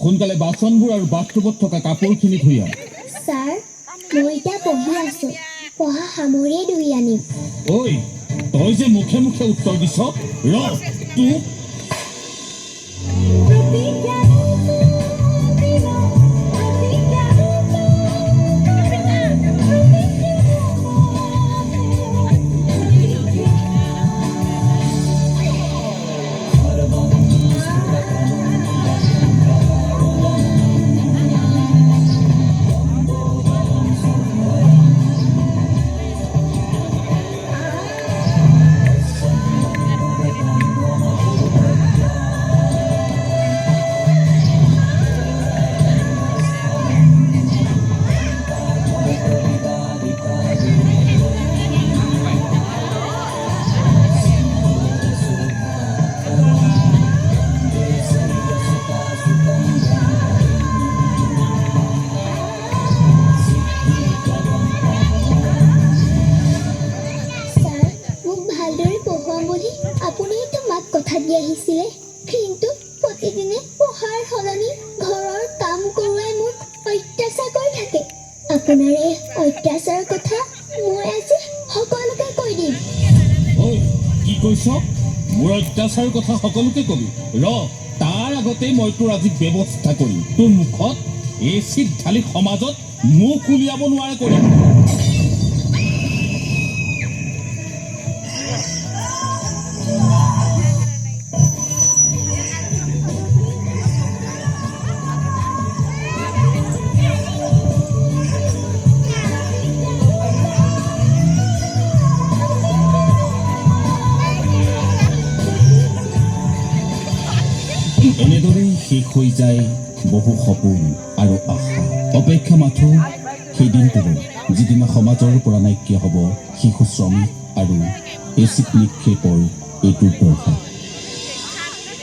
সোনকালে বাচনবোৰ আৰু বাথৰুমত থকা কাপোৰখিনি ধুই আন। স্যাৰ, মই এতিয়া পঢ়ি আছো। পঢ়া সামৰিয়ে ধুই আনিম। ঐ, তই যে মুখে মুখে উত্তৰ দিছ, তোক আহিছিলে, কিন্তু প্ৰতিদিনে পঢ়াৰ সলনি ঘৰৰ কাম কৰোৱাই মোক অত্যাচাৰ কৰি থাকে। আপোনাৰ এই অত্যাচাৰৰ কথা মই আজি সকলোকে কৈ দিম। কি কৈছ? মোৰ অত্যাচাৰৰ কথা সকলোকে কবি? তাৰ আগতেই মই তোৰ আজি ব্যৱস্থা কৰিম। তোৰ মুখত এচিড ঢালি সমাজত মুখ উলিয়াব নোৱাৰে কৰিম। এনেদৰেই শেষ হৈ যায় বহু সপোন আৰু আশা। অপেক্ষা মাথো সেই দিনটোলৈ, যিদিনা সমাজৰ পৰা নাইকিয়া হ'ব শিশু শ্ৰমিক আৰু এচিড নিক্ষেপৰ এই দুৰ্দশা।